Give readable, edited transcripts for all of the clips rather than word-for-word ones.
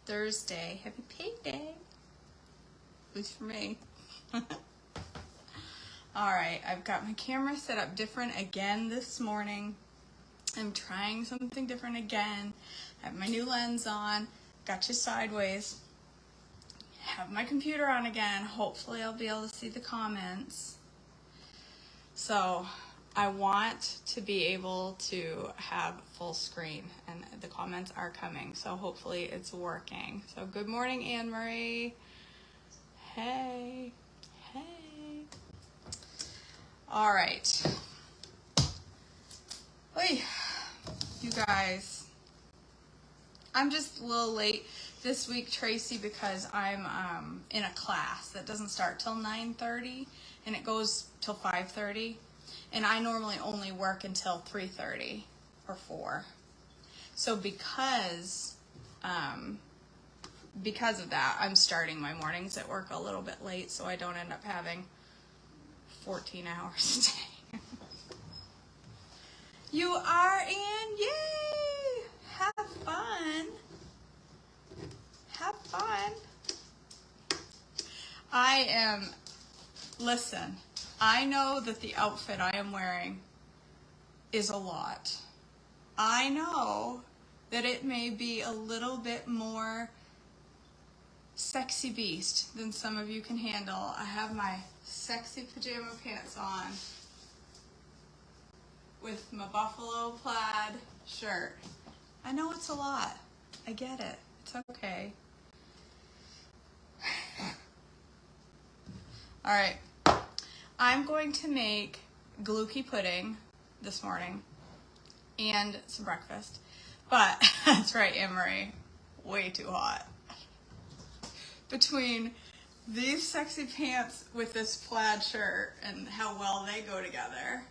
Thursday. Happy payday. At least for me. Alright, I've got my camera set up different again this morning. I'm trying something different again. I have my new lens on. Got you sideways. Have my computer on again. Hopefully I'll be able to see the comments. So I want to be able to have full screen, and the comments are coming, so hopefully it's working. So good morning, Anne Marie. Hey, hey. All right. Oy, you guys, I'm just a little late this week, Tracy, because I'm in a class that doesn't start till 9:30 and it goes till 5:30. And I normally only work until 3:30 or 4. So because of that, I'm starting my mornings at work a little bit late, so I don't end up having 14 hours a day. You are in, yay! Have fun. Have fun. Listen, I know that the outfit I am wearing is a lot. I know that it may be a little bit more sexy beast than some of you can handle. I have my sexy pajama pants on with my buffalo plaid shirt. I know it's a lot. I get it. It's okay. All right. I'm going to make Gluccie pudding this morning and some breakfast. But that's right, Anne-Marie, way too hot. Between these sexy pants with this plaid shirt and how well they go together,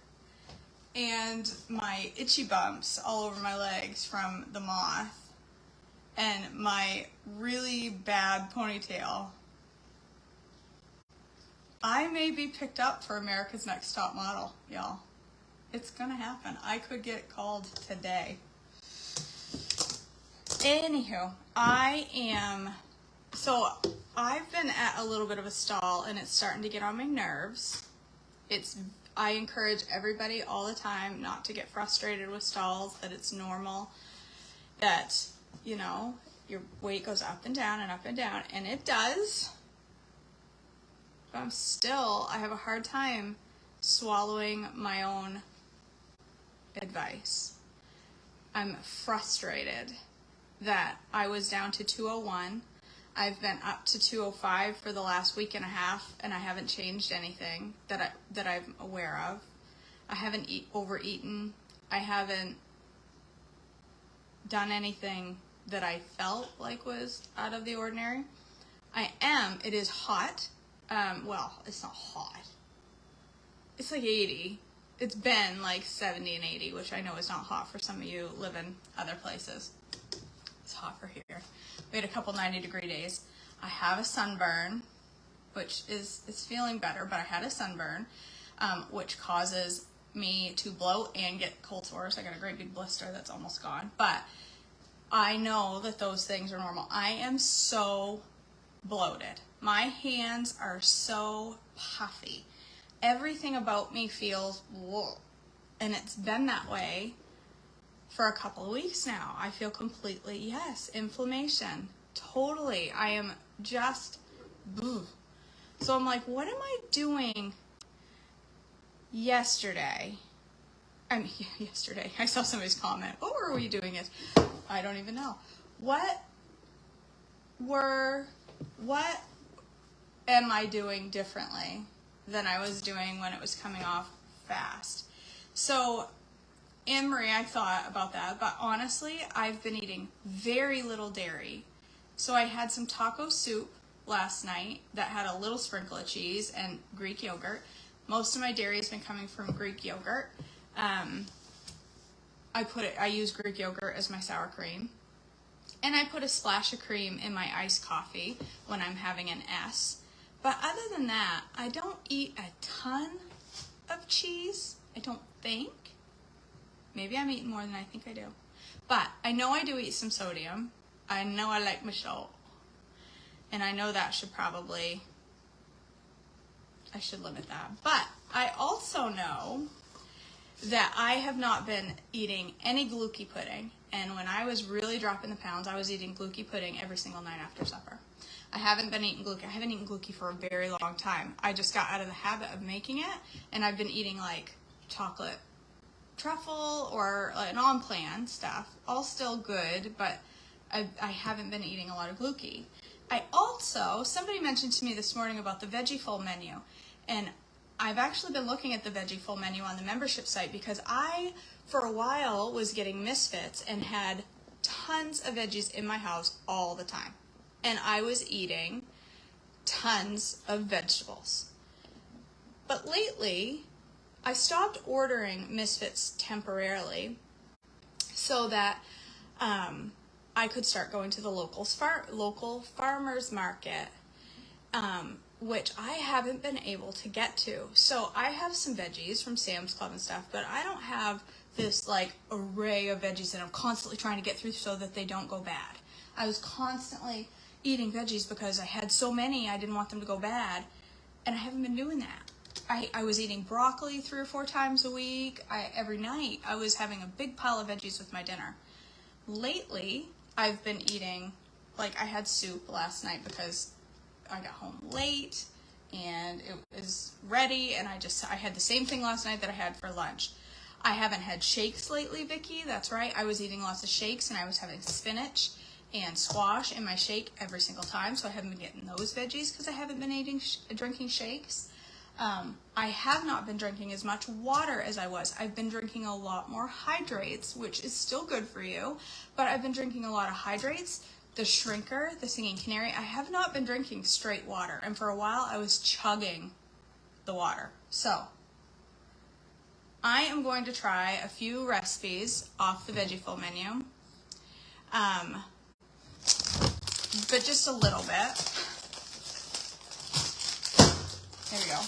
and my itchy bumps all over my legs from the moth, and my really bad ponytail, I may be picked up for America's Next Top Model, y'all. It's gonna happen. I could get called today. Anywho, I've been at a little bit of a stall and it's starting to get on my nerves. I encourage everybody all the time not to get frustrated with stalls, that it's normal, that, you know, your weight goes up and down, and it does. But I have a hard time swallowing my own advice. I'm frustrated that I was down to 201. I've been up to 205 for the last week and a half, and I haven't changed anything that I'm aware of. I haven't overeaten. I haven't done anything that I felt like was out of the ordinary. It is hot. Well, it's not hot. It's like 80. It's been like 70 and 80, which I know is not hot for some of you live in other places. It's hot for here. We had a couple 90-degree days. I have a sunburn, it's feeling better, but I had a sunburn, which causes me to bloat and get cold sores. I got a great big blister that's almost gone, but I know that those things are normal. I am so bloated. My hands are so puffy. Everything about me feels, whoa. And it's been that way for a couple of weeks now. I feel completely, yes, inflammation. Totally. I am just, ugh. So I'm like, what am I doing yesterday? Yesterday. I saw somebody's comment. What were we doing it? I don't even know. What am I doing differently than I was doing when it was coming off fast? So, Anne-Marie, I thought about that, but honestly, I've been eating very little dairy. So I had some taco soup last night that had a little sprinkle of cheese and Greek yogurt. Most of my dairy has been coming from Greek yogurt. I use Greek yogurt as my sour cream. And I put a splash of cream in my iced coffee when I'm having an S. But other than that, I don't eat a ton of cheese, I don't think. Maybe I'm eating more than I think I do. But I know I do eat some sodium. I know I like my salt. And I know that should probably, I should limit that. But I also know that I have not been eating any Gluccie pudding. And when I was really dropping the pounds, I was eating Gluccie pudding every single night after supper. I haven't been eating Gluccie. I haven't eaten Gluccie for a very long time. I just got out of the habit of making it, and I've been eating like chocolate truffle or like non-plan stuff. All still good, but I haven't been eating a lot of Gluccie. I also, somebody mentioned to me this morning about the Veggie Full menu, and I've actually been looking at the Veggie Full menu on the membership site because I, for a while, was getting misfits and had tons of veggies in my house all the time. And I was eating tons of vegetables. But lately, I stopped ordering misfits temporarily so that I could start going to the local farmers market, which I haven't been able to get to. So I have some veggies from Sam's Club and stuff, but I don't have this like array of veggies that I'm constantly trying to get through so that they don't go bad. I was constantly eating veggies because I had so many, I didn't want them to go bad, and I haven't been doing that. I was eating broccoli 3 or 4 times a week. Every night I was having a big pile of veggies with my dinner. Lately, I've been eating, like I had soup last night because I got home late and it was ready, and I had the same thing last night that I had for lunch. I haven't had shakes lately, Vicki. That's right. I was eating lots of shakes, and I was having spinach and squash in my shake every single time, so I haven't been getting those veggies because I haven't been drinking shakes. I have not been drinking as much water as I was. I've been drinking a lot more hydrates, which is still good for you, but I've been drinking a lot of hydrates. The Shrinker, the Singing Canary, I have not been drinking straight water, and for a while I was chugging the water. So I am going to try a few recipes off the Veggie Full menu. But just a little bit. There we go.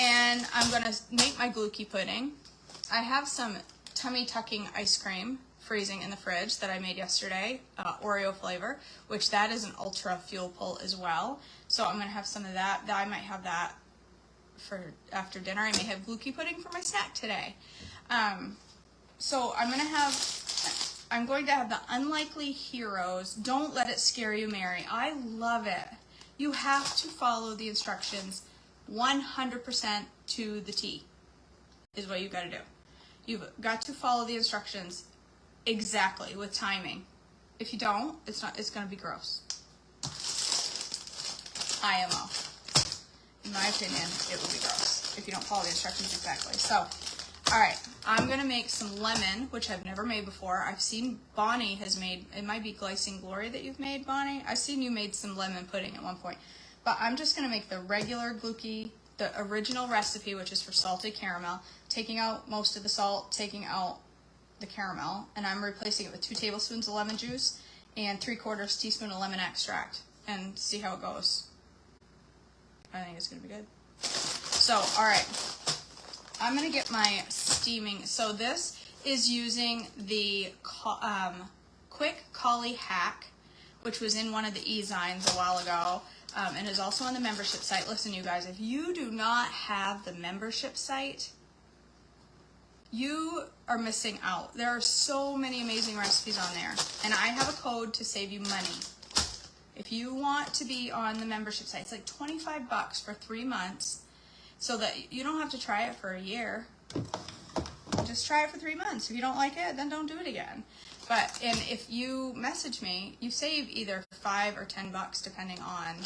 And I'm going to make my Gluccie pudding. I have some tummy tucking ice cream freezing in the fridge that I made yesterday, Oreo flavor, which that is an ultra fuel pull as well. So I'm going to have some of that. I might have that for after dinner. I may have Gluccie pudding for my snack today. So I'm going to have the Unlikely Heroes. Don't Let It Scare You, Mary. I love it. You have to follow the instructions 100% to the T is what you've got to do. You've got to follow the instructions exactly with timing. If you don't, it's going to be gross. IMO. In my opinion, it will be gross if you don't follow the instructions exactly. So, all right, I'm going to make some lemon, which I've never made before. I've seen Bonnie has made, it might be Glycine Glory that you've made, Bonnie. I've seen you made some lemon pudding at one point. But I'm just going to make the regular Gluccie, the original recipe, which is for salted caramel, taking out most of the salt, taking out the caramel, and I'm replacing it with 2 tablespoons of lemon juice and 3/4 teaspoon of lemon extract, and see how it goes. I think it's going to be good. So, all right. I'm going to get my steaming. So this is using the Quick Cauli hack, which was in one of the e-zines a while ago, and is also on the membership site. Listen, you guys, if you do not have the membership site, you are missing out. There are so many amazing recipes on there, and I have a code to save you money. If you want to be on the membership site, it's like $25 for 3 months, so that you don't have to try it for a year. Just try it for 3 months. If you don't like it, then don't do it again. And if you message me, you save either $5 or $10 depending on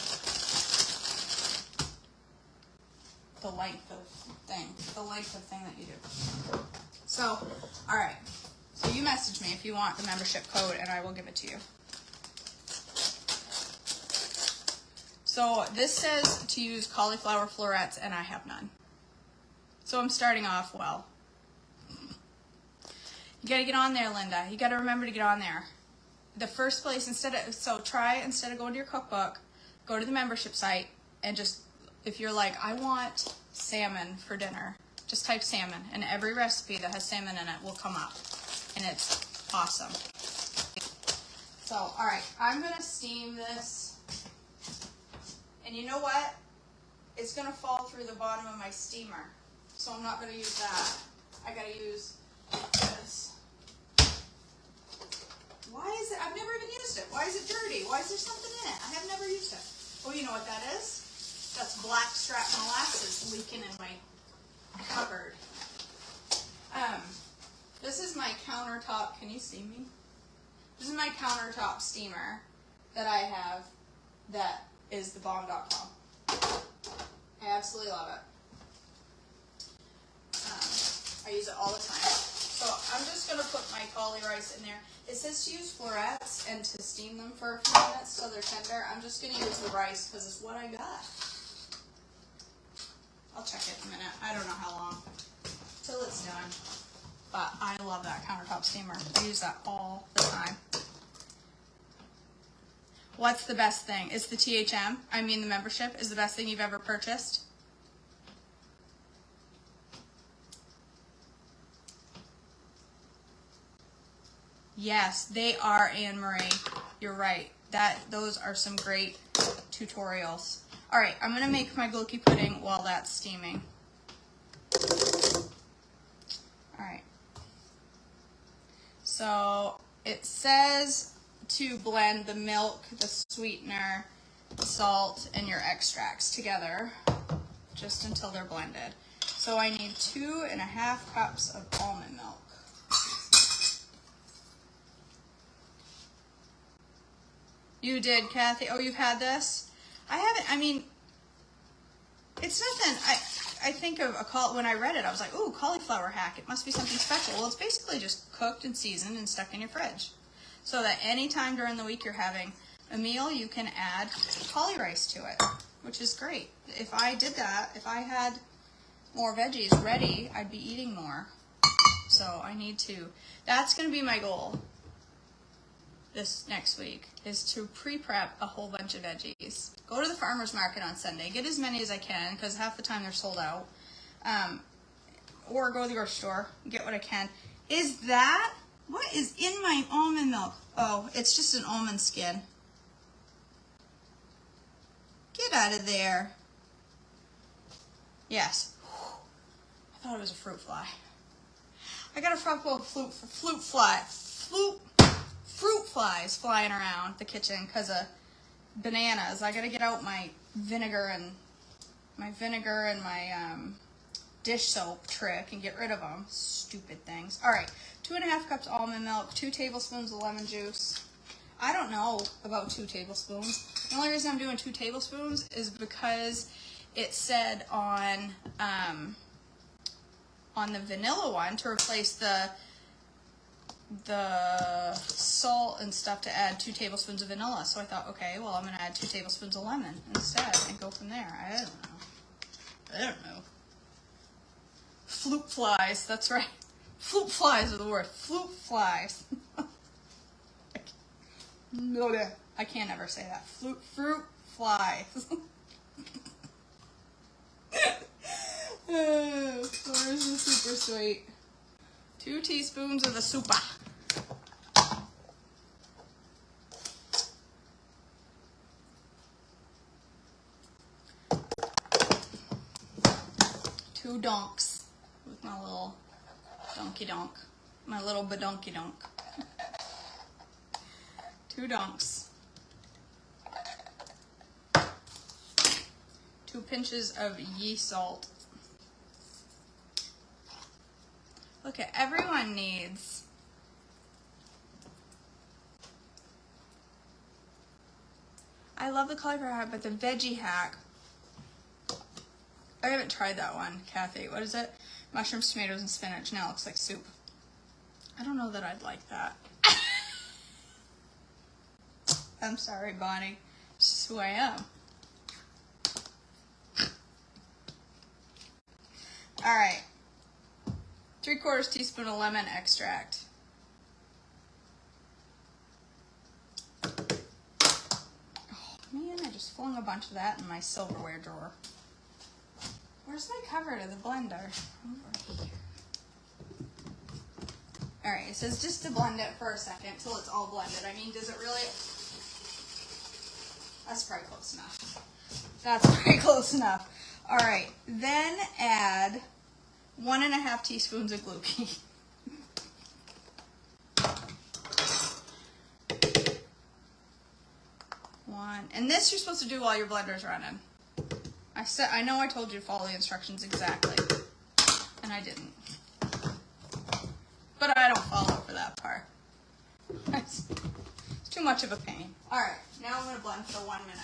the length of thing that you do. So, all right. So you message me if you want the membership code, and I will give it to you. So this says to use cauliflower florets, and I have none. So I'm starting off well. You gotta get on there, Linda. You gotta remember to get on there. The first place, instead of going to your cookbook, go to the membership site, and just, if you're like, I want salmon for dinner, just type salmon, and every recipe that has salmon in it will come up, and it's awesome. So, all right, I'm gonna steam this, and you know what? It's gonna fall through the bottom of my steamer, so I'm not gonna use that. I gotta use this. Why is it? I've never even used it. Why is it dirty? Why is there something in it? I have never used it. Oh, you know what that is? That's blackstrap molasses leaking in my cupboard. This is my countertop. Can you see me? This is my countertop steamer that I have that is thebomb.com. I absolutely love it. I use it all the time. So I'm just going to put my cauli rice in there. It says to use florets and to steam them for a few minutes so they're tender. I'm just going to use the rice because it's what I got. I'll check it in a minute. I don't know how long till it's done. But I love that countertop steamer. I use that all the time. What's the best thing? Is the THM, I mean the membership, is the best thing you've ever purchased? Yes, they are, Anne Marie. You're right. Those are some great tutorials. All right, I'm gonna make my Gluccie pudding while that's steaming. All right. So it says to blend the milk, the sweetener, salt, and your extracts together just until they're blended. So I need 2.5 cups of almond milk. You did, Kathy? Oh, you've had this? I haven't. I mean, it's nothing. I think of when I read it, I was like, ooh, cauliflower hack. It must be something special. Well, it's basically just cooked and seasoned and stuck in your fridge. So that any time during the week you're having a meal, you can add cauli rice to it, which is great. If I did that, if I had more veggies ready, I'd be eating more. So I need to. That's going to be my goal this next week, is to pre-prep a whole bunch of veggies. Go to the farmer's market on Sunday. Get as many as I can, because half the time they're sold out. Or go to the grocery store, get what I can. What is in my almond milk? Oh, it's just an almond skin. Get out of there. Yes. I thought it was a fruit fly. I got a fruit flies flying around the kitchen because of bananas. I gotta get out my vinegar and my dish soap trick and get rid of them. Stupid things. All right, 2.5 cups almond milk, 2 tablespoons of lemon juice. I don't know about 2 tablespoons. The only reason I'm doing 2 tablespoons is because it said on the vanilla one to replace the salt and stuff to add 2 tablespoons of vanilla. So I thought, okay, well, I'm going to add 2 tablespoons of lemon instead and go from there. I don't know. Fruit flies, that's right. Fruit flies are the word. Fruit flies. I can't ever say that. Fruit flies. Ours is super sweet. 2 teaspoons of the soupa. Two donks with my little donkey donk. My little badonky donk. 2 donks. 2 pinches of yeast salt. Look at everyone needs. I love the cauliflower hack, but the veggie hack. I haven't tried that one, Kathy. What is it? Mushrooms, tomatoes, and spinach. Now it looks like soup. I don't know that I'd like that. I'm sorry, Bonnie. It's just who I am. All right. 3/4 teaspoon of lemon extract. Oh man, I just flung a bunch of that in my silverware drawer. Where's my cover to the blender? Over here. All right, it says just to blend it for a second till it's all blended. I mean, does it really? That's probably close enough. That's pretty close enough. All right, then add 1.5 teaspoons of Gluccie. And this you're supposed to do while your blender's running. I know I told you to follow the instructions exactly, and I didn't. But I don't follow for that part. It's too much of a pain. All right, now I'm going to blend for 1 minute.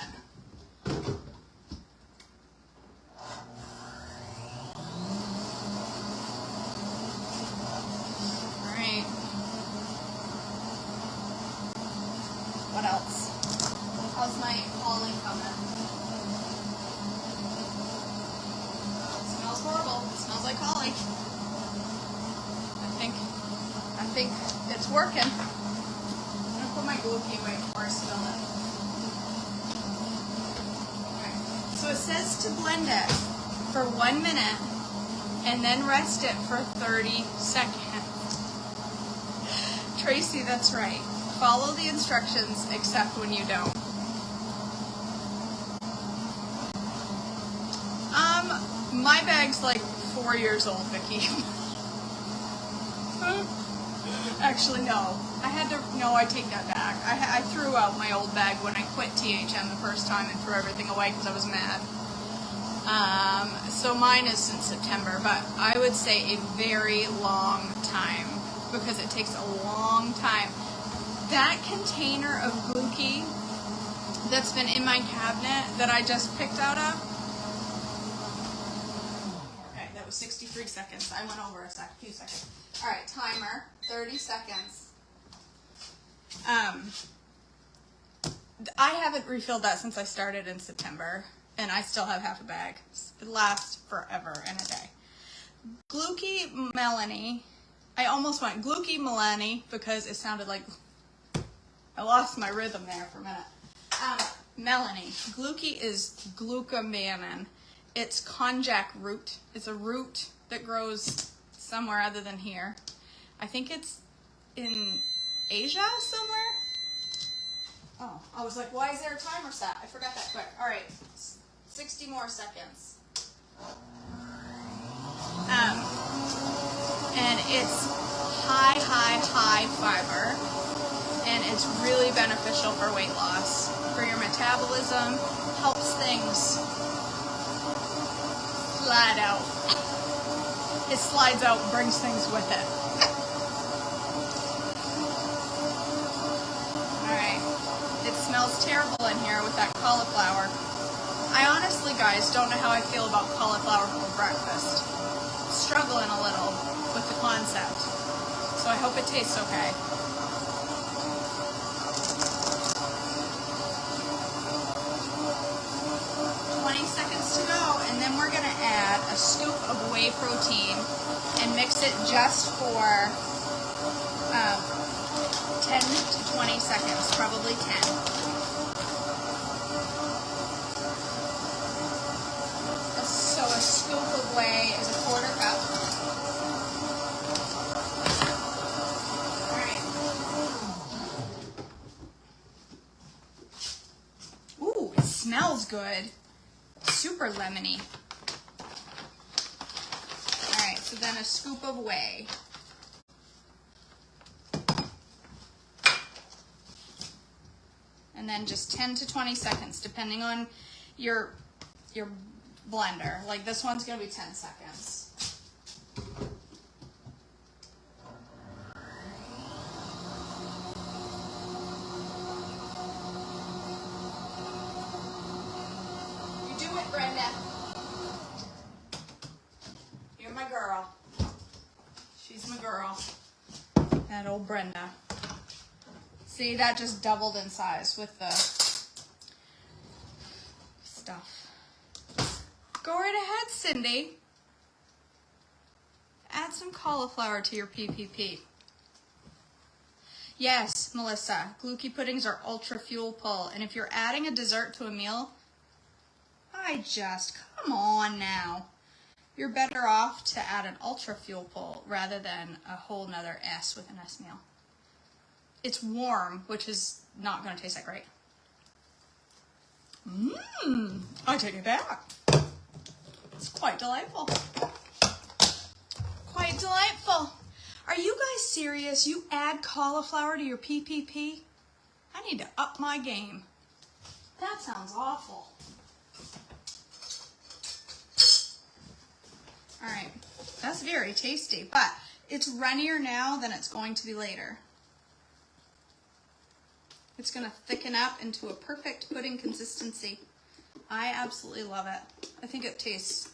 All right. What else? How's my Cauli coming? It smells horrible. It smells like Cauli. I think it's working. I'm gonna put my Gluccie away before I spill it. Okay. So it says to blend it for 1 minute and then rest it for 30 seconds. Tracy, that's right. Follow the instructions except when you don't. My bag's like 4 years old, Vicki. Actually, no. I take that back. I threw out my old bag when I quit THM the first time and threw everything away because I was mad. So mine is since September, but I would say a very long time because it takes a long time. That container of Gluccie that's been in my cabinet that I just picked out of, okay, that was 63 seconds. I went over a few seconds. All right, timer, 30 seconds. I haven't refilled that since I started in September, and I still have half a bag. It lasts forever and a day. Gluccie Melanie, I almost went Gluccie Melanie because it sounded like, I lost my rhythm there for a minute. Melanie, Gluccie is glucomannan. It's konjac root. It's a root that grows somewhere other than here. I think it's in Asia somewhere. Oh, I was like, why is there a timer set? I forgot that quick. All right, 60 more seconds. And it's high fiber, and it's really beneficial for weight loss, for your metabolism, helps things slide out. It slides out and brings things with it. Alright, it smells terrible in here with that cauliflower. I honestly, guys, don't know how I feel about cauliflower for breakfast. Struggling a little with the concept. So I hope it tastes okay. Seconds to go, and then we're going to add a scoop of whey protein and mix it just for 10 to 20 seconds, probably 10. So a scoop of whey is a 1/4 cup. All right. Ooh, it smells good. Super lemony. Alright, so then a scoop of whey. And then just 10 to 20 seconds, depending on your blender. Like this one's going to be 10 seconds. Brenda, you're my girl. She's my girl. That old Brenda. See, that just doubled in size with the stuff. Go right ahead, Cindy. Add some cauliflower to your PPP. Yes, Melissa, Gluccie puddings are ultra fuel full, and if you're adding a dessert to a meal, come on now. you're better off to add an ultra fuel pull rather than a whole nother S with an S meal. It's warm, which is not going to taste that great. I take it back. It's quite delightful. Quite delightful. Are you guys serious? You add cauliflower to your PPP? I need to up my game. That sounds awful. All right, that's very tasty, but it's runnier now than it's going to be later. It's gonna thicken up into a perfect pudding consistency. I absolutely love it. I think it tastes,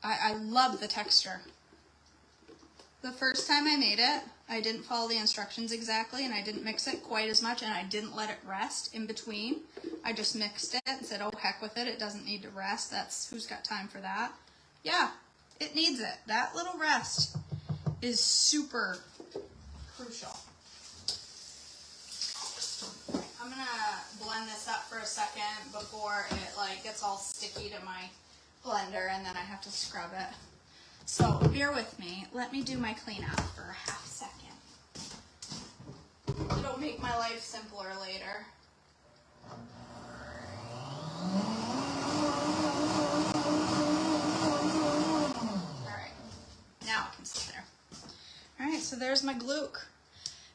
I love the texture. The first time I made it, I didn't follow the instructions exactly and I didn't mix it quite as much and I didn't let it rest in between. I just mixed it and said, oh heck with it, it doesn't need to rest. That's, who's got time for that? Yeah, it needs it. That little rest is super crucial. I'm gonna blend this up for a second before it like gets all sticky to my blender and then I have to scrub it. So bear with me. Let me do my cleanup for a half second. It'll make my life simpler later. Alright, now it can sit there. Alright, so there's my Gluccie.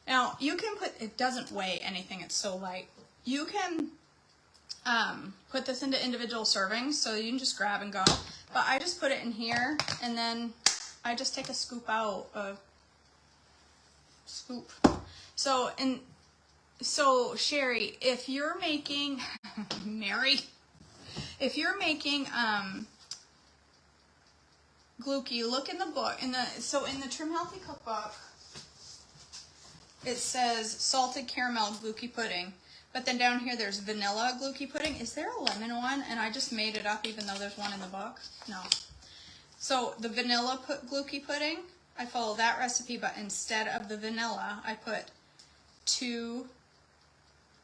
Now, you can put, it doesn't weigh anything, it's so light. You can put this into individual servings, so you can just grab and go. But I just put it in here, and then I just take a scoop out, So Sherry, if you're making, Mary, if you're making Gluccie, look in the book, in the Trim Healthy Cookbook, it says salted caramel Gluccie pudding, but then down here there's vanilla Gluccie pudding. Is there a lemon one? And I just made it up even though there's one in the book? No. So the vanilla Gluccie pudding, I follow that recipe, but instead of the vanilla, I put 2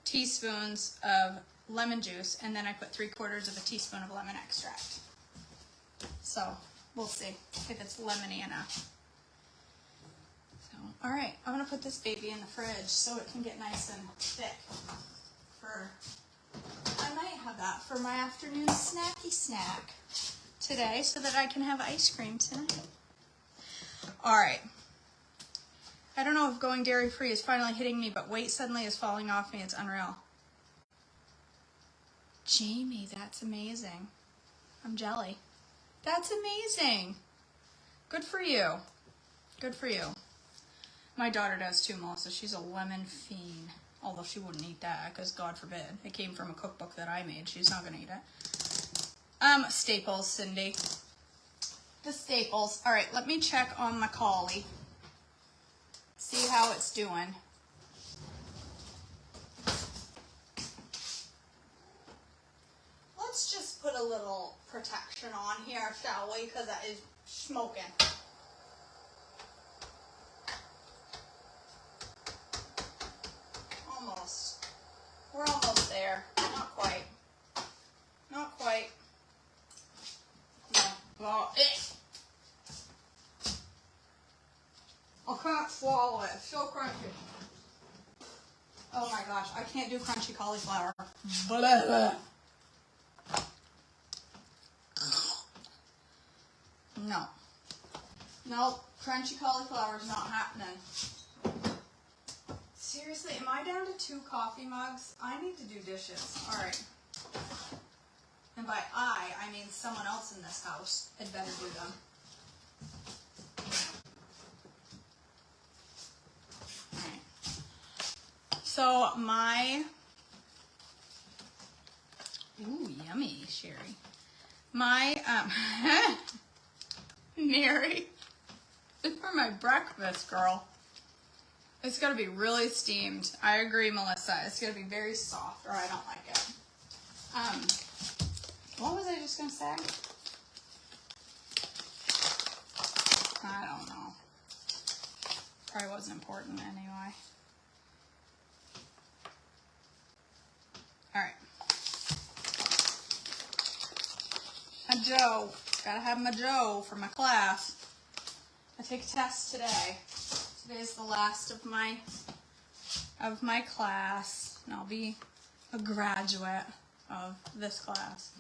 teaspoons of lemon juice, and then I put 3/4 of a teaspoon of lemon extract. So we'll see if it's lemony enough. All right, I'm gonna put this baby in the fridge so it can get nice and thick. I might have that for my afternoon snacky snack today so that I can have ice cream tonight. All right. I don't know if going dairy-free is finally hitting me, but weight suddenly is falling off me. It's unreal. Jamie, that's amazing. I'm jelly. That's amazing. Good for you. Good for you. My daughter does too, Melissa. She's a lemon fiend. Although she wouldn't eat that, because God forbid. It came from a cookbook that I made. She's not going to eat it. Staples, Cindy. The staples. All right, let me check on my Cauli. See how it's doing. Let's just put a little protection on here, shall we? Because that is smoking. Almost. We're almost there. Not quite. Not quite. No. Well, I can't swallow it. It's so crunchy. Oh my gosh, I can't do crunchy cauliflower. Blah, blah. No. Nope. Crunchy cauliflower is not happening. Seriously, am I down to 2 coffee mugs? I need to do dishes. Alright. And by I mean someone else in this house had better do them. Alright. So my... Ooh, yummy, Sherry. My, Mary, it's for my breakfast, girl. It's got to be really steamed. I agree, Melissa. It's going to be very soft, or I don't like it. What was I just going to say? I don't know. Probably wasn't important anyway. All right. Joe, Gotta have my Joe for my class. I take a test today. Today's the last of my class, and I'll be a graduate of this class.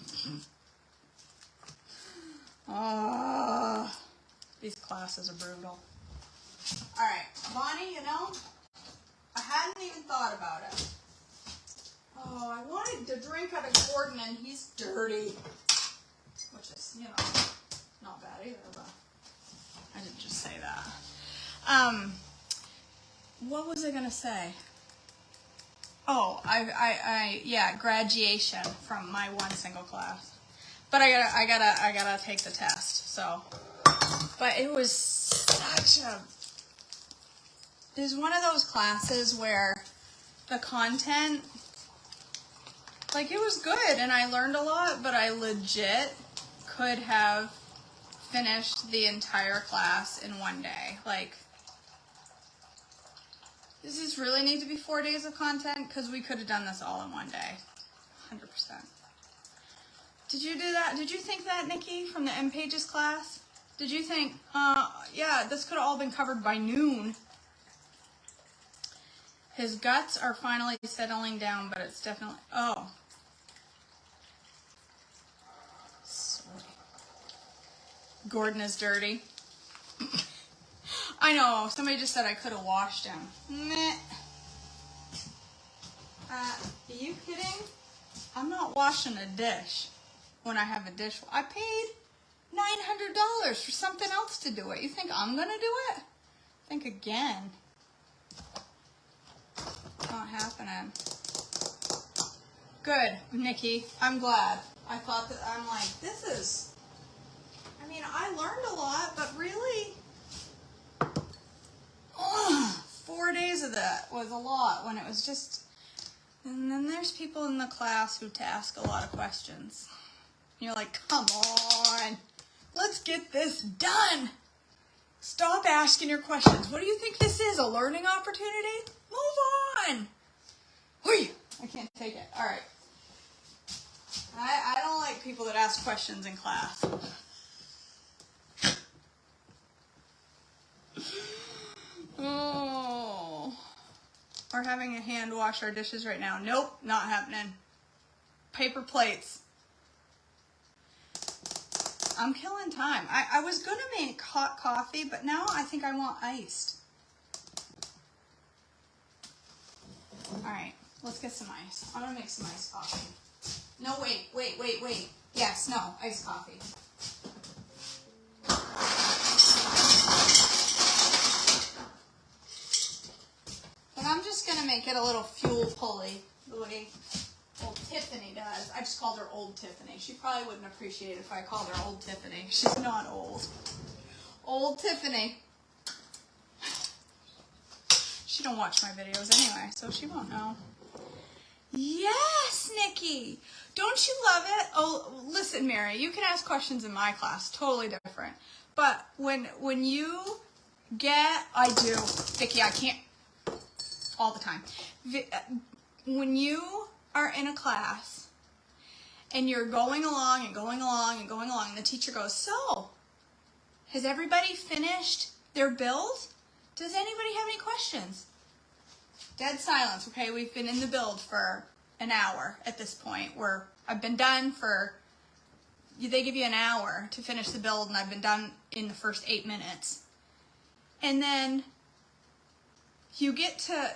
Oh, these classes are brutal. All right, Bonnie, you know, I hadn't even thought about it. Oh, I wanted to drink out of Gordon, and he's dirty, which is, you know, not bad either, but I didn't just say that. What was I gonna say? Oh, yeah, graduation from my one single class. But I gotta take the test. So, but it was one of those classes where the content, like, it was good and I learned a lot, but I legit could have finished the entire class in one day. Like, does this really need to be 4 days of content? Because we could have done this all in one day. 100%. Did you do that? Did you think that, Nikki, from the M Pages class? Did you think, yeah, this could have all been covered by noon? His guts are finally settling down, but it's definitely, oh. Sorry. Gordon is dirty. I know, somebody just said I could have washed him. Meh. Are you kidding? I'm not washing a dish when I have a dish. I paid $900 for something else to do it. You think I'm going to do it? Think again. Not happening. Good, Nikki. I'm glad. I thought that, I'm like, this is, I mean, I learned a lot, but really, 4 days of that was a lot when it was just, and then there's people in the class who ask a lot of questions. You're like, come on, let's get this done. Stop asking your questions. What do you think this is, a learning opportunity? Move on. Whee! I can't take it. All right. I don't like people that ask questions in class. Oh. We're having a hand wash our dishes right now. Nope, not happening. Paper plates. I'm killing time. I was going to make hot coffee, but now I think I want iced. All right, let's get some ice. I'm going to make some iced coffee. No, wait. Yes, no, iced coffee. But I'm just going to make it a little fuel pulley, the way old Tiffany does. I just called her Old Tiffany. She probably wouldn't appreciate it if I called her Old Tiffany. She's not old. Old Tiffany. She don't watch my videos anyway, so she won't know. Yes, Nikki. Don't you love it? Oh, listen, Mary, you can ask questions in my class. Totally different. But when you get, I do. Vicki, I can't all the time. When you are in a class and you're going along and going along and going along, and the teacher goes, so, has everybody finished their build? Does anybody have any questions? Dead silence. Okay, we've been in the build for an hour at this point. I've been done for, they give you an hour to finish the build, and I've been done in the first 8 minutes. And then you get to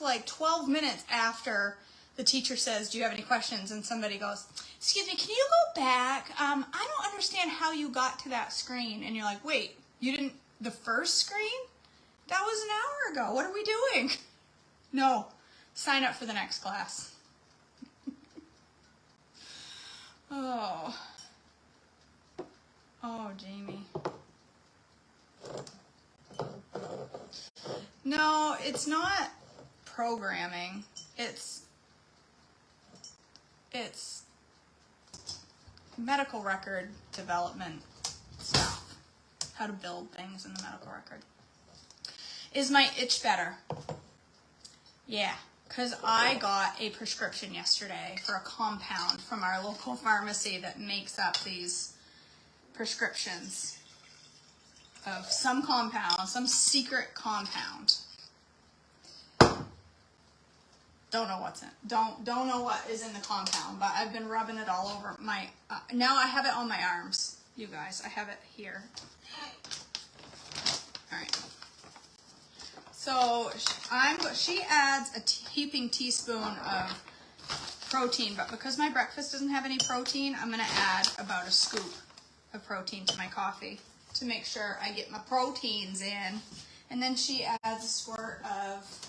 like 12 minutes after the teacher says, do you have any questions? And somebody goes, excuse me, can you go back? I don't understand how you got to that screen. And you're like, wait, you didn't, the first screen? That was an hour ago. What are we doing? No, sign up for the next class. Oh, Jamie. No, it's not programming. It's medical record development stuff. How to build things in the medical record. Is my itch better? Yeah, because I got a prescription yesterday for a compound from our local pharmacy that makes up these prescriptions of some compound, some secret compound. Don't know what's in. Don't know what is in the compound, but I've been rubbing it all over my. Now I have it on my arms, you guys. I have it here. All right. So she adds a heaping teaspoon of protein, but because my breakfast doesn't have any protein, I'm gonna add about a scoop of protein to my coffee to make sure I get my proteins in. And then she adds a squirt of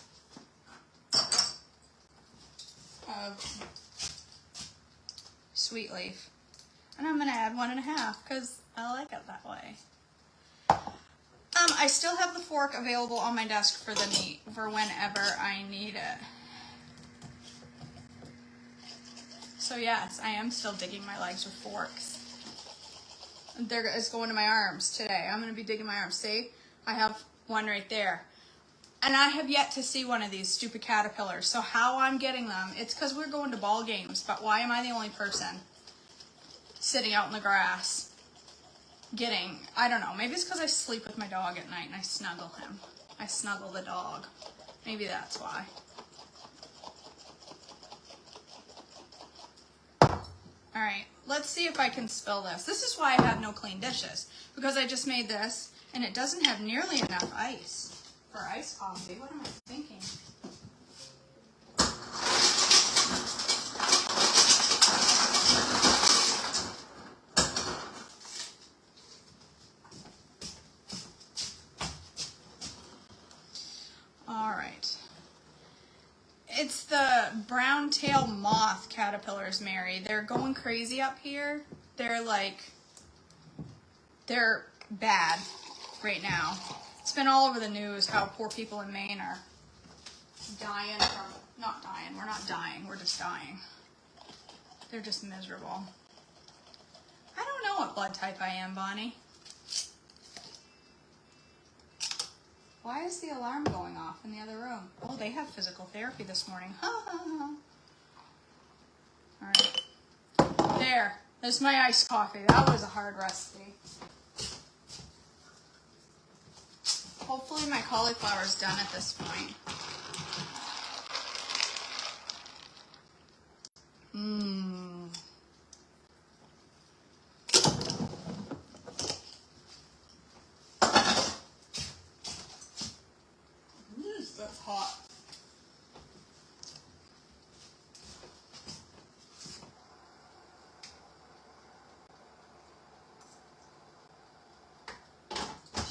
sweet leaf, and I'm gonna add 1.5 because I like it that way. I still have the fork available on my desk for the meat for whenever I need it. So yes, I am still digging my legs with forks. It's going to my arms today. I'm going to be digging my arms. See, I have one right there. And I have yet to see one of these stupid caterpillars. So how I'm getting them, it's because we're going to ball games. But why am I the only person sitting out in the grass getting, I don't know, maybe it's because I sleep with my dog at night and I snuggle him. I snuggle the dog. Maybe that's why. All right, let's see if I can spill this. This is why I have no clean dishes, because I just made this and it doesn't have nearly enough ice for iced coffee. What am I thinking? All right. It's the brown tail moth caterpillars, Mary. They're going crazy up here. They're bad right now. It's been all over the news how poor people in Maine are dying from, not dying, we're not dying, we're just dying. They're just miserable. I don't know what blood type I am, Bonnie. Why is the alarm going off in the other room? Oh, they have physical therapy this morning. Ha ha ha. All right. There. There's my iced coffee. That was a hard recipe. Hopefully my cauliflower's done at this point. Mmm. That's hot.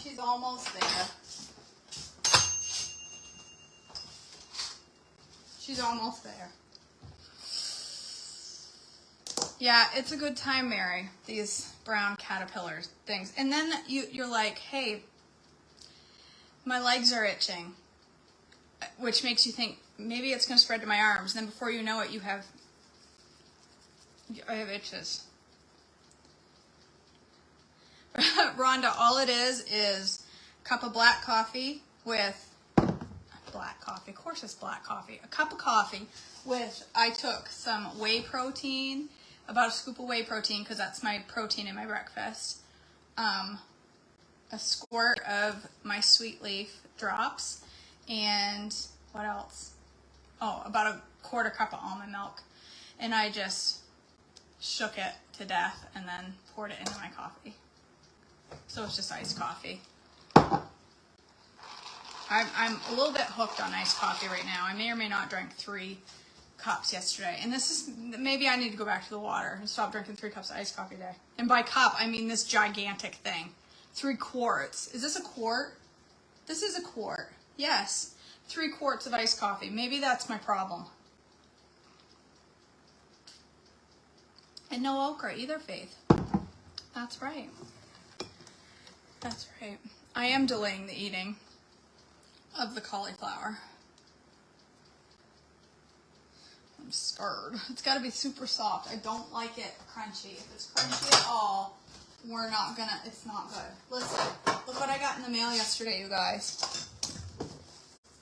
She's almost there. She's almost there. Yeah, it's a good time, Mary, these brown caterpillar things. And then you're like, hey, my legs are itching, which makes you think maybe it's going to spread to my arms. And then before you know it, I have itches. Rhonda, all it is a cup of black coffee with, black coffee, of course it's black coffee, a cup of coffee with, I took some whey protein, about a scoop of whey protein, because that's my protein in my breakfast, a squirt of my sweet leaf drops, and what else? Oh, about a quarter cup of almond milk. And I just shook it to death and then poured it into my coffee. So it's just iced coffee. I'm a little bit hooked on iced coffee right now. I may or may not drink 3 cups yesterday. And this is, maybe I need to go back to the water and stop drinking 3 cups of iced coffee a day. And by cup, I mean this gigantic thing. 3 quarts. Is this a quart? This is a quart. Yes. 3 quarts of iced coffee. Maybe that's my problem. And no okra either, Faith. That's right. That's right. I am delaying the eating of the cauliflower. I'm scared. It's got to be super soft. I don't like it crunchy. If it's crunchy at all, it's not good. Listen, look what I got in the mail yesterday, you guys.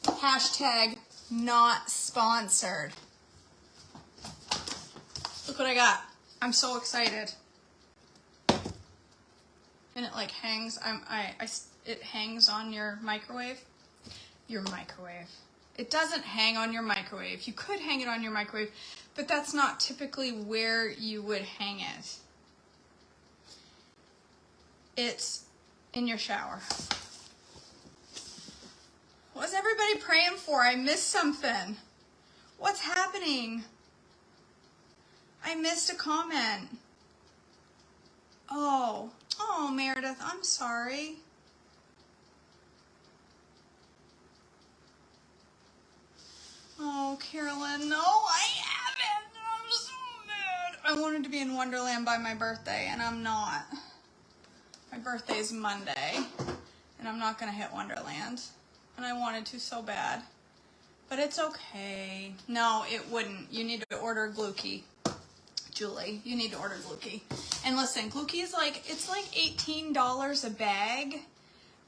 Hashtag not sponsored. Look what I got. I'm so excited. and it like hangs. It hangs on your microwave. Your microwave. It doesn't hang on your microwave. You could hang it on your microwave, but that's not typically where you would hang it. It's in your shower. What's everybody praying for? I missed something. What's happening? I missed a comment. Oh, Meredith, I'm sorry. Oh, Carolyn, no, I haven't. I'm so mad. I wanted to be in Wonderland by my birthday, and I'm not. My birthday's Monday, and I'm not going to hit Wonderland. And I wanted to so bad. But it's okay. No, it wouldn't. You need to order Gluccie. Julie, you need to order Gluccie. And listen, Gluccie is it's like $18 a bag,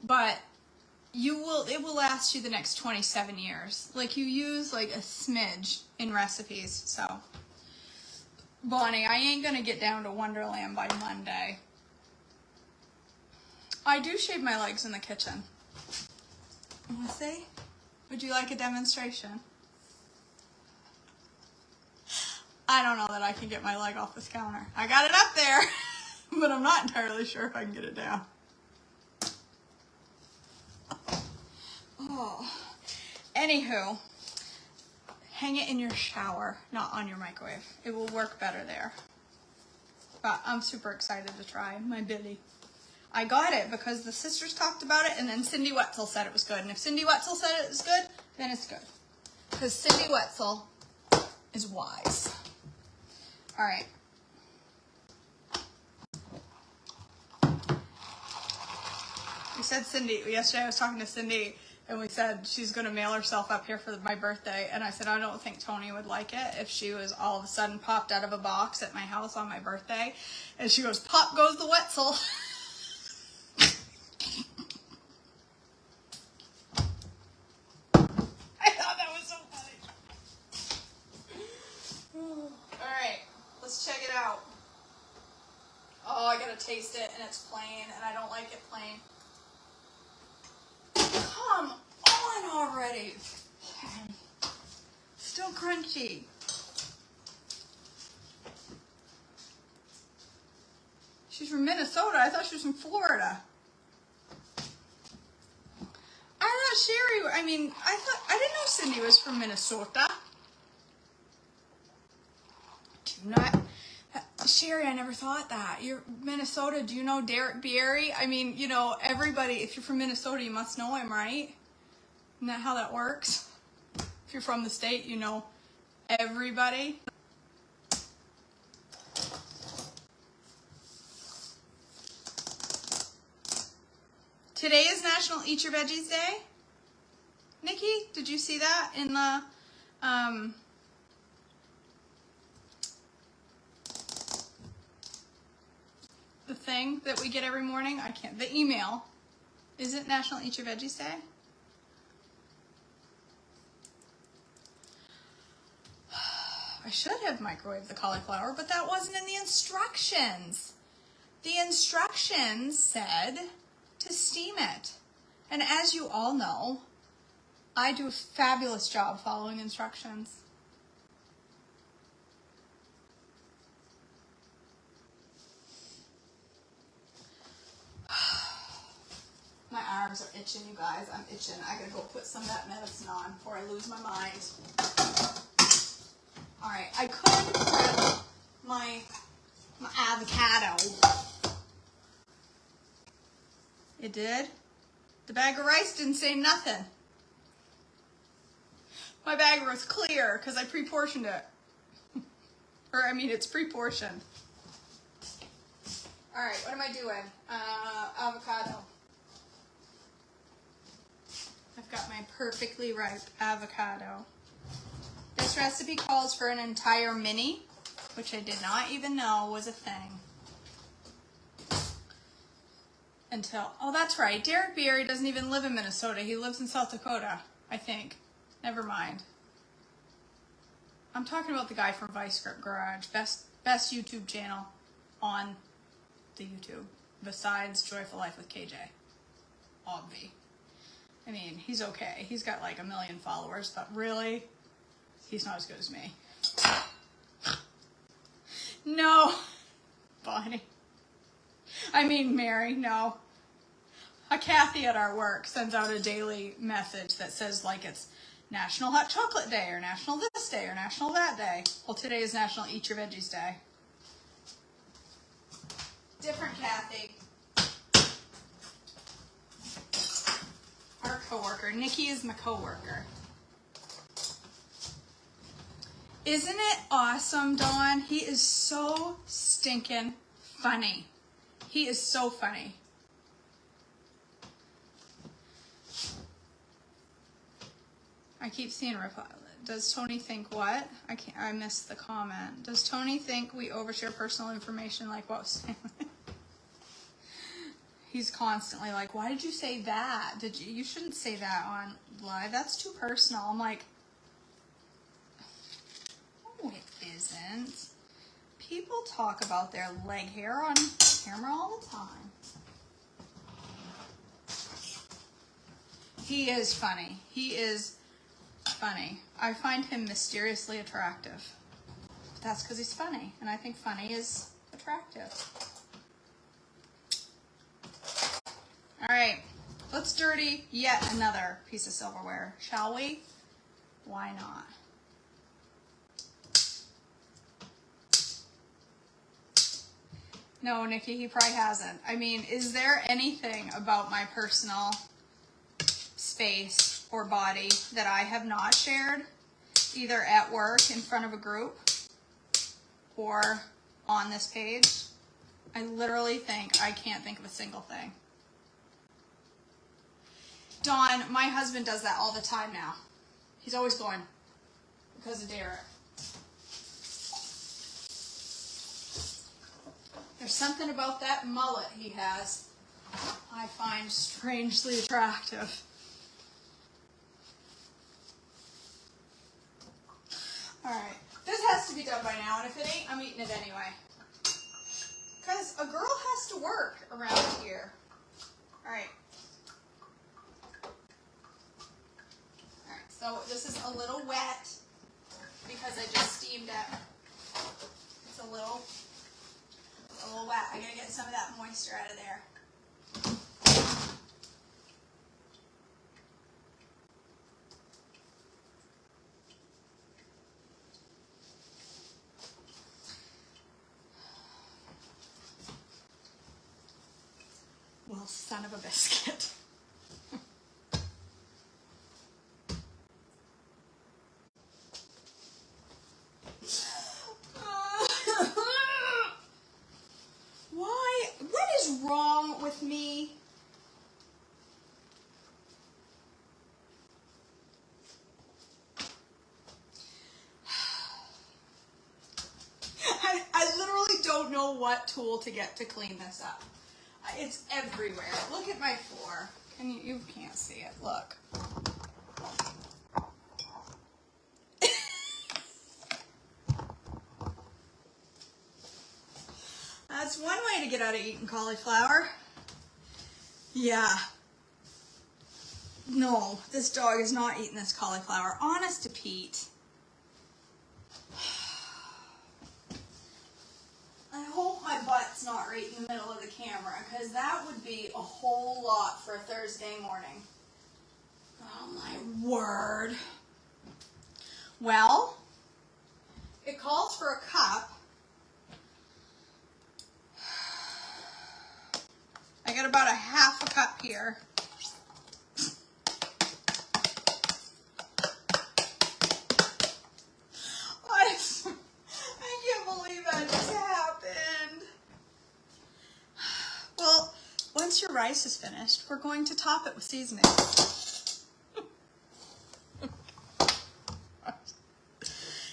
but it will last you the next 27 years. Like, you use like a smidge in recipes. So, Bonnie, I ain't gonna get down to Wonderland by Monday. I do shave my legs in the kitchen. Want to see? Would you like a demonstration? I don't know that I can get my leg off this counter. I got it up there, but I'm not entirely sure if I can get it down. Oh. Anywho, hang it in your shower, not on your microwave. It will work better there. But I'm super excited to try my Billy. I got it because the sisters talked about it, and then Cindy Wetzel said it was good. And if Cindy Wetzel said it was good, then it's good. Because Cindy Wetzel is wise. All right. We said Cindy, yesterday I was talking to Cindy, and we said she's going to mail herself up here for my birthday. And I said, I don't think Tony would like it if she was all of a sudden popped out of a box at my house on my birthday. And she goes, pop goes the Wetzel. I thought that was so funny. All right, let's check it out. Oh, I gotta taste it, and it's plain, and I don't like it plain. Come on already. Still crunchy. She's from Minnesota. I thought she was from Florida. I thought Sherry, I didn't know Cindy was from Minnesota. Sherry, I never thought that. You're Minnesota. Do you know Derek Bierry? I mean, you know, everybody, if you're from Minnesota, you must know him, right? Isn't that how that works? If you're from the state, you know everybody. Today is National Eat Your Veggies Day. Nikki, did you see that in the thing that we get every morning? The email. Is it National Eat Your Veggies Day? I should have microwaved the cauliflower, but that wasn't in the instructions. The instructions said to steam it. And as you all know, I do a fabulous job following instructions. My arms are itching, you guys. I'm itching. I gotta go put some of that medicine on before I lose my mind. All right, I could grab my avocado. It did? The bag of rice didn't say nothing. My bag was clear because I pre-portioned it. It's pre-portioned. All right, what am I doing? Avocado. I've got my perfectly ripe avocado. This recipe calls for an entire mini, which I did not even know was a thing. Oh, that's right. Derek Bierry doesn't even live in Minnesota. He lives in South Dakota, I think. Never mind. I'm talking about the guy from Vice Grip Garage. Best YouTube channel on the YouTube. besides Joyful Life with KJ. Obvi. I mean, he's okay. He's got like 1 million followers, but really, he's not as good as me. No. Bonnie. I mean, Mary, no. A Kathy at our work sends out a daily message that says like it's National Hot Chocolate Day or National this day or National that day. Well, today is National Eat Your Veggies Day. Different Kathy. Our coworker. Nikki is my coworker. Isn't it awesome, Dawn? He is so stinking funny. He is so funny. I keep seeing a reply. Does Tony think what? I missed the comment. Does Tony think we overshare personal information like what was saying? He's constantly like, why did you say that? You shouldn't say that on live. That's too personal. I'm like, no, it isn't. People talk about their leg hair on camera all the time. He is funny. He is funny. I find him mysteriously attractive. But that's because he's funny, and I think funny is attractive. All right, let's dirty yet another piece of silverware, shall we? Why not? No, Nikki, he probably hasn't. I mean, is there anything about my personal space or body that I have not shared, either at work in front of a group or on this page? I literally can't think of a single thing. Dawn, my husband does that all the time now. He's always going, because of Derek. There's something about that mullet he has I find strangely attractive. Alright, this has to be done by now, and if it ain't, I'm eating it anyway. Because a girl has to work around here. Alright. Alright, so this is a little wet because I just steamed it. It's a little wet. I gotta get some of that moisture out of there. Well, son of a biscuit. Why? What is wrong with me? I literally don't know what tool to get to clean this up. It's everywhere. Look at my floor. You can't see it. Look. That's one way to get out of eating cauliflower. Yeah. No, this dog is not eating this cauliflower. Honest to Pete. I hope my butt's not right in the middle of the camera, because that would be a whole lot for a Thursday morning. Oh my word. Well, it calls for a cup. I got about a half a cup here. I can't believe that just happened. Well, once your rice is finished, we're going to top it with seasoning.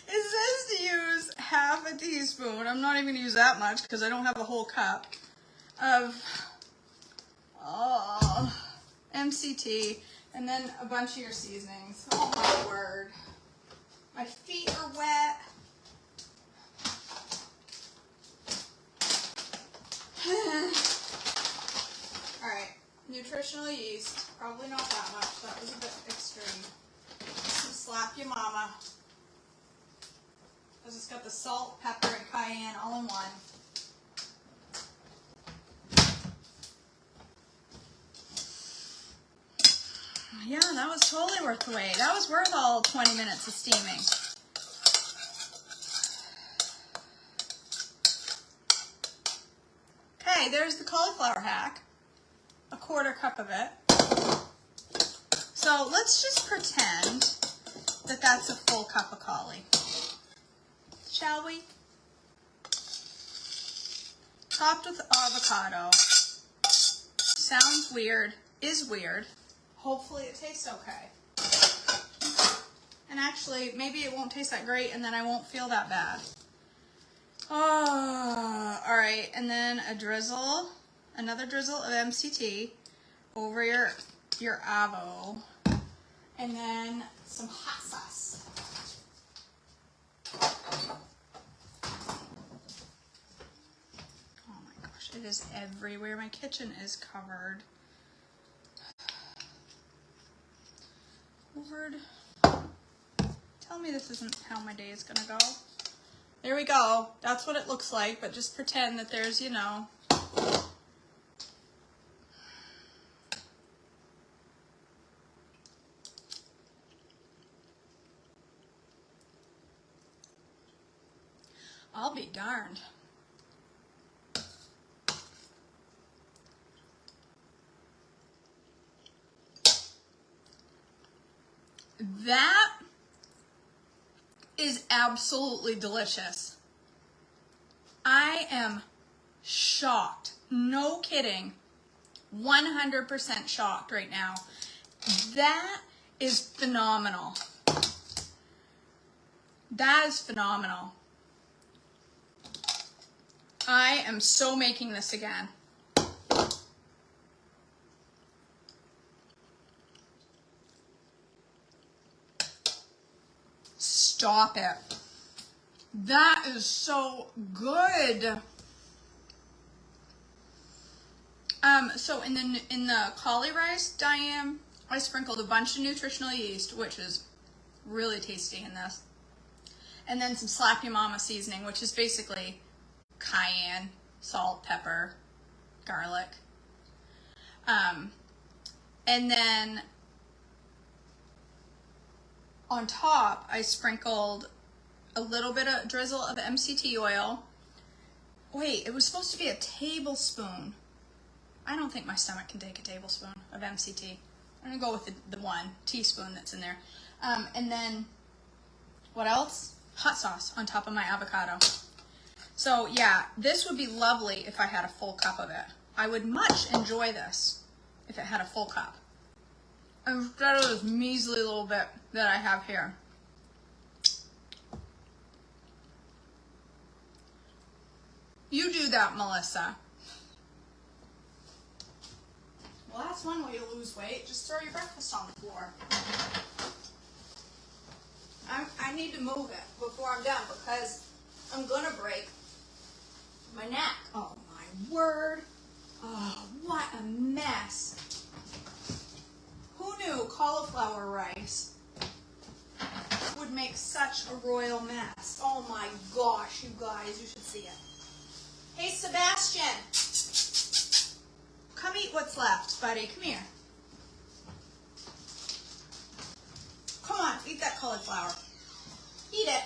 It says to use half a teaspoon. I'm not even going to use that much because I don't have a whole cup of MCT, and then a bunch of your seasonings. Oh my word. My feet are wet. nutritional yeast. Probably not that much. That was a bit extreme. Some slap your mama. Because it's got the salt, pepper, and cayenne all in one. Yeah, that was totally worth the wait. That was worth all 20 minutes of steaming. Okay, there's the cauliflower hack. A 1/4 cup of it. So let's just pretend that that's a full cup of cauli. Shall we? Topped with avocado. Sounds weird. Is weird. Hopefully it tastes okay. And actually, maybe it won't taste that great and then I won't feel that bad. Oh, all right. And then a drizzle, another drizzle of MCT over your avo. And then some hot sauce. Oh my gosh, it is everywhere. My kitchen is covered. Lord, tell me this isn't how my day is gonna go. There we go. That's what it looks like, but just pretend that there's, you know, I'll be darned. That is absolutely delicious. I am shocked. No kidding. 100% shocked right now. That is phenomenal. That is phenomenal. I am so making this again. Stop it. That is so good. So in the cauli rice, Diane, I sprinkled a bunch of nutritional yeast, which is really tasty in this. And then some slap your mama seasoning, which is basically cayenne, salt, pepper, garlic. And then on top, I sprinkled a little bit of drizzle of MCT oil. Wait, it was supposed to be a tablespoon. I don't think my stomach can take a tablespoon of MCT. I'm gonna go with the 1 teaspoon that's in there. And then, what else? Hot sauce on top of my avocado. So yeah, this would be lovely if I had a full cup of it. I would much enjoy this if it had a full cup, instead of this measly little bit that I have here. You do that, Melissa. Well, that's one way to lose weight. Just throw your breakfast on the floor. I need to move it before I'm done because I'm gonna break my neck. Oh my word. Oh, what a mess. Who knew cauliflower rice would make such a royal mess? Oh my gosh, you guys, you should see it. Hey, Sebastian. Come eat what's left, buddy. Come here. Come on, eat that cauliflower. Eat it.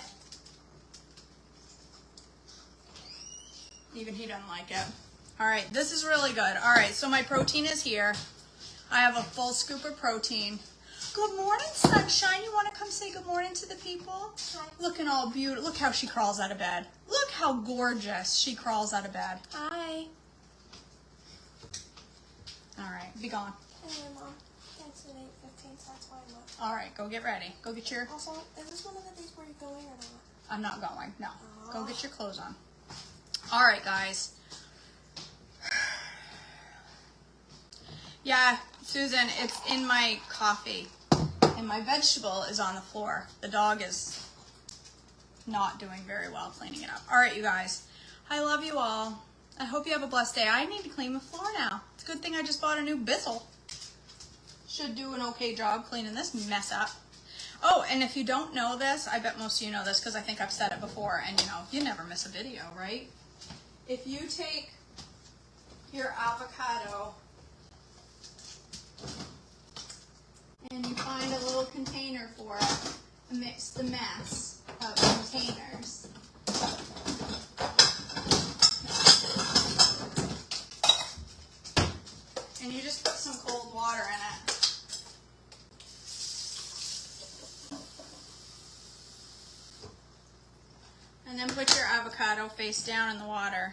Even he doesn't like it. All right, this is really good. All right, so my protein is here. I have a full scoop of protein. Good morning, sunshine. You want to come say good morning to the people? Hi. Looking all beautiful. Look how she crawls out of bed. Look how gorgeous she crawls out of bed. Hi. All right, be gone. Hey, Mom. It's at 8:15, so that's why I'm up. All right, go get ready. Go get your... Also, is this one of the days where you're going or not? I'm not going, no. Aww. Go get your clothes on. All right, guys. Yeah, Susan, it's in my coffee. And my vegetable is on the floor. The dog is not doing very well cleaning it up. All right, you guys. I love you all. I hope you have a blessed day. I need to clean the floor now. It's a good thing I just bought a new Bissell. Should do an okay job cleaning this mess up. Oh, and if you don't know this, I bet most of you know this because I think I've said it before, and you never miss a video, right? If you take your avocado and you find a little container for it, amidst the mess of containers, and you just put some cold water in it. And then put your avocado face down in the water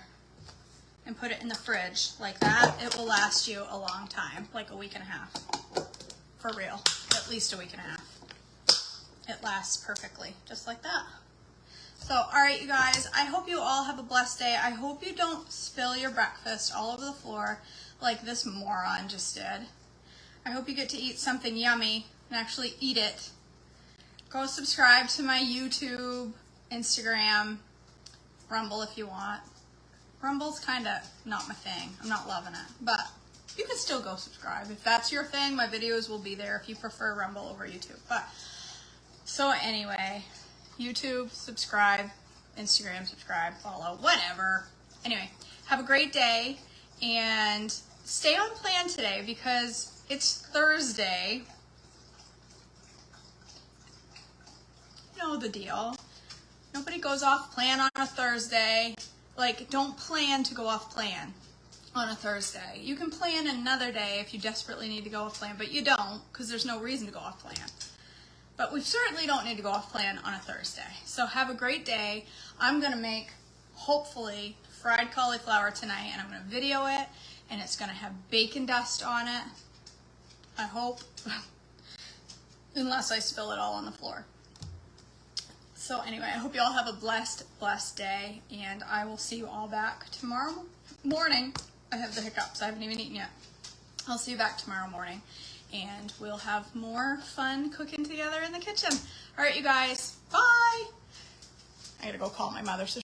and put it in the fridge like that. It will last you a long time, like a week and a half. For real, at least a week and a half. It lasts perfectly, just like that. So, all right, you guys, I hope you all have a blessed day. I hope you don't spill your breakfast all over the floor like this moron just did. I hope you get to eat something yummy and actually eat it. Go subscribe to my YouTube, Instagram, Rumble if you want. Rumble's kind of not my thing. I'm not loving it, but you can still go subscribe. If that's your thing, my videos will be there if you prefer Rumble over YouTube. But so anyway, YouTube, subscribe, Instagram, subscribe, follow, whatever. Anyway, have a great day and stay on plan today because it's Thursday. You know the deal. Nobody goes off plan on a Thursday. Like, don't plan to go off plan on a Thursday. You can plan another day if you desperately need to go off plan, but you don't because there's no reason to go off plan. But we certainly don't need to go off plan on a Thursday. So have a great day. I'm going to make, hopefully, fried cauliflower tonight, and I'm going to video it, and it's going to have bacon dust on it. I hope. Unless I spill it all on the floor. So anyway, I hope you all have a blessed, blessed day, and I will see you all back tomorrow morning. I have the hiccups. I haven't even eaten yet. I'll see you back tomorrow morning, and we'll have more fun cooking together in the kitchen. All right, you guys. Bye. I gotta go call my mother. So